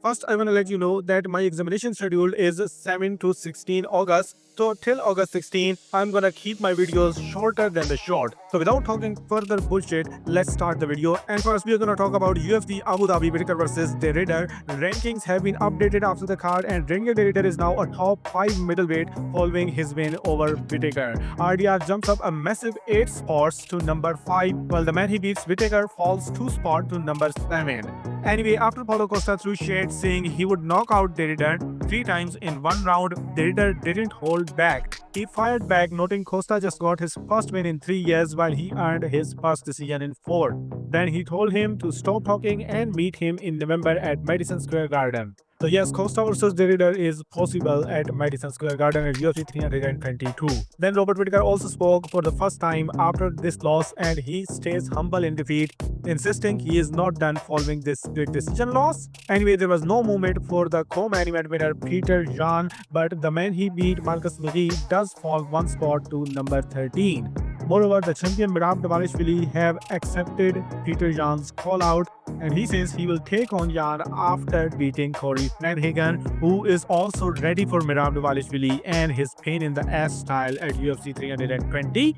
First, I want to let you know that my examination schedule is 7 to 16 August. So till August 16, I'm gonna keep my videos shorter than the short. So without talking further bullshit, let's start the video. And first, we're gonna talk about UFC Abu Dhabi Whittaker versus Derrida. Rankings have been updated after the card, and Derrida is now a top 5 middleweight following his win over Whittaker. RDR jumps up a massive 8 spots to number 5, while the man he beats Whittaker falls 2 spots to number 7. Anyway, after Paulo Costa threw shade saying he would knock out Derrida 3 times in one round, Derrida didn't hold back. He fired back, noting Costa just got his first win in 3 years while he earned his first decision in 4. Then he told him to stop talking and meet him in November at Madison Square Garden. So yes, Costa versus Derrida is possible at Madison Square Garden at UFC 322. Then Robert Whittaker also spoke for the first time after this loss, and he stays humble in defeat, insisting he is not done following this big decision loss. Anyway, there was no movement for the co-main event winner Peter Jan, but the man he beat, Marcus McGee, does fall 1 spot to number 13. Moreover, the champion Merab Dvalishvili have accepted Peter Jan's call-out, and he says he will take on Jan after beating Corey Flanagan, who is also ready for Merab Dvalishvili and his pain in the ass style at UFC 320.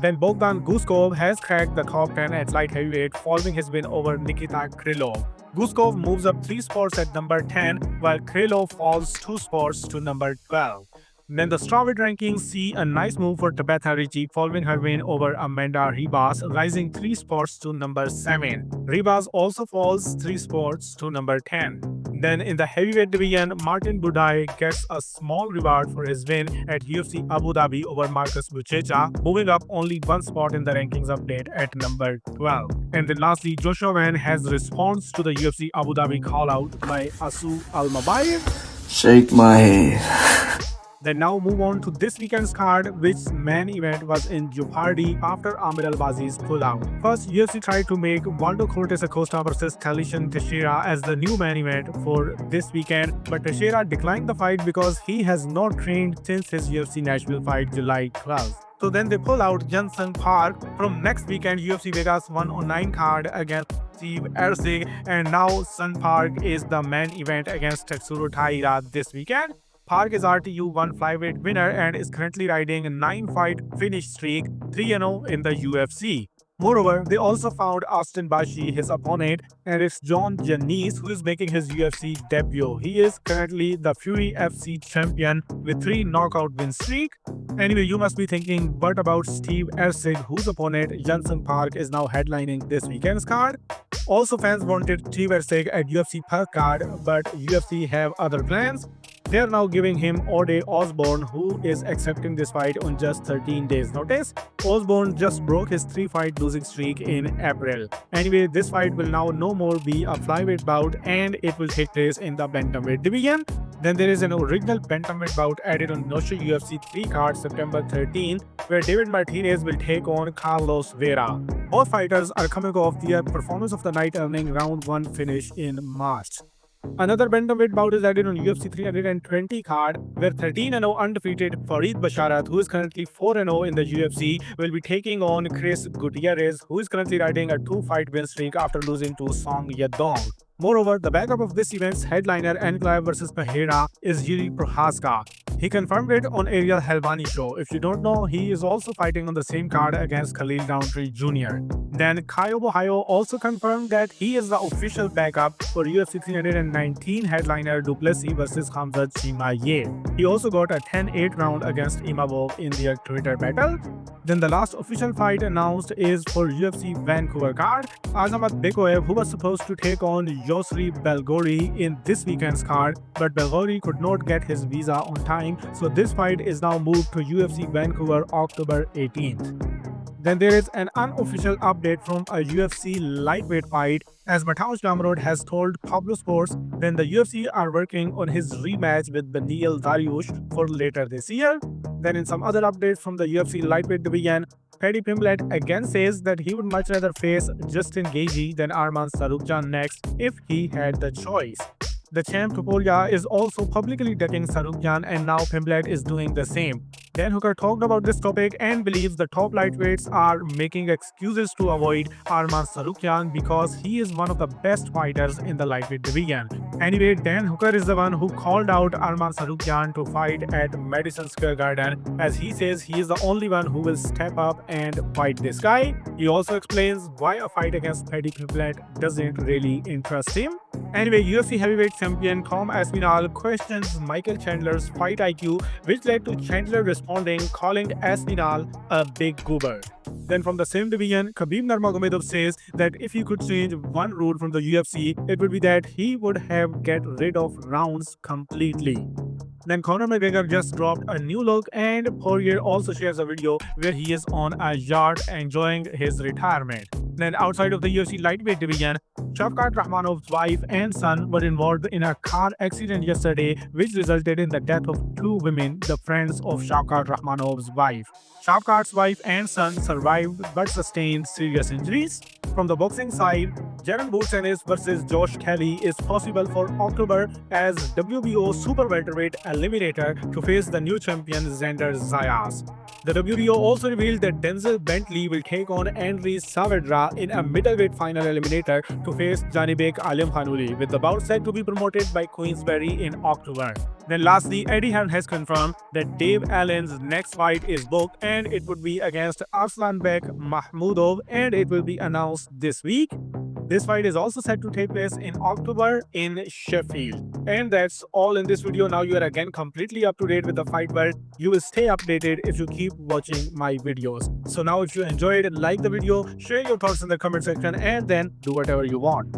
Then Bogdan Guskov has cracked the top 10 at light heavyweight following his win over Nikita Krylov. Guskov moves up 3 spots at number 10, while Krylov falls 2 spots to number 12. Then the strawweight rankings see a nice move for Tabitha Ricci following her win over Amanda Ribas, rising 3 spots to number 7. Ribas also falls 3 spots to number 10. Then in the heavyweight division, Martin Budai gets a small reward for his win at UFC Abu Dhabi over Marcus Buchecha, moving up only 1 spot in the rankings update at number 12. And then lastly, Joshua Van has response to the UFC Abu Dhabi call-out by Asu Almabayev. Shake my head. Then now move on to this weekend's card, which main event was in Jeopardy after Amir Albazi's pullout. First, UFC tried to make Waldo Cortes Acosta versus Talishan Teixeira as the new main event for this weekend, but Teixeira declined the fight because he has not trained since his UFC Nashville fight July 12th. So then they pull out Jensen Park from next weekend UFC Vegas 109 card against Steve Erceg, and now Sun Park is the main event against Tetsuro Taira this weekend. Park is RTU 1 flyweight winner and is currently riding a 9-fight finish streak, 3-0 in the UFC. Moreover, they also found Austin Bashi, his opponent, and it's Jon Jones who is making his UFC debut. He is currently the Fury FC champion with 3 knockout win streak. Anyway, you must be thinking, what about Steve Erceg, whose opponent Jensen Park is now headlining this weekend's card? Also, fans wanted Steve Erceg at UFC Park card, but UFC have other plans. They are now giving him Ode Osborne, who is accepting this fight on just 13 days notice. Osborne just broke his 3-fight losing streak in April. Anyway, this fight will now no more be a flyweight bout, and it will take place in the bantamweight division. Then there is an original bantamweight bout added on Noche UFC 3 card September 13th, where David Martinez will take on Carlos Vera. Both fighters are coming off their performance of the night, earning round 1 finish in March. Another bantamweight bout is added on UFC 320 card, where 13-0 undefeated Farid Basharat, who is currently 4-0 in the UFC, will be taking on Chris Gutierrez, who is currently riding a 2-fight win streak after losing to Song Yadong. Moreover, the backup of this event's headliner Ankalaev vs Pereira is Yuri Prohaska. He confirmed it on Ariel Helvani show. If you don't know, he is also fighting on the same card against Khalil Roundtree Jr. Then Caio Borralho also confirmed that he is the official backup for UFC 319 headliner Duplessis vs Khamzat Chimaev. He also got a 10-8 round against Imavov in their Twitter battle. Then the last official fight announced is for UFC Vancouver card. Azamat Bekoev, who was supposed to take on Yosri Belgori in this weekend's card, but Belgori could not get his visa on time, so this fight is now moved to UFC Vancouver October 18th. Then there is an unofficial update from a UFC lightweight fight, as Mateusz Gamrot has told Pablo Sports then the UFC are working on his rematch with Beneil Dariush for later this year. Then in some other updates from the UFC lightweight division, Paddy Pimblett again says that he would much rather face Justin Gaethje than Arman Tsarukyan next if he had the choice. The champ Topuria is also publicly ducking Tsarukyan, and now Pimblett is doing the same. Dan Hooker talked about this topic and believes the top lightweights are making excuses to avoid Arman Tsarukyan because he is one of the best fighters in the lightweight division. Anyway, Dan Hooker is the one who called out Arman Tsarukyan to fight at Madison Square Garden, as he says he is the only one who will step up and fight this guy. He also explains why a fight against Paddy Pimblett doesn't really interest him. Anyway, UFC heavyweight champion Tom Aspinall questions Michael Chandler's fight IQ, which led to Chandler responding, calling Aspinall a big goober. Then from the same division, Khabib Nurmagomedov says that if he could change one rule from the UFC, it would be that he would have get rid of rounds completely. Then Conor McGregor just dropped a new look, and Poirier also shares a video where he is on a yacht enjoying his retirement. Then outside of the UFC lightweight division, Shavkat Rahmanov's wife and son were involved in a car accident yesterday, which resulted in the death of two women, the friends of Shavkat Rahmanov's wife. Shavkat's wife and son survived but sustained serious injuries. From the boxing side, Jaron Boots versus Josh Kelly is possible for October as WBO super welterweight eliminator to face the new champion Xander Zayas. The WBO also revealed that Denzel Bentley will take on Henry Saavedra in a middleweight final eliminator to face Janibek Alimkhanuli, with the bout set to be promoted by Queensberry in October. Then lastly, Eddie Hearn has confirmed that Dave Allen's next fight is booked and it would be against Arslanbek Mahmudov, and it will be announced this week. This fight is also set to take place in October in Sheffield. And that's all in this video. Now you are again completely up to date with the fight world. You will stay updated if you keep watching my videos. So now if you enjoyed, like the video, share your thoughts in the comment section, and then do whatever you want.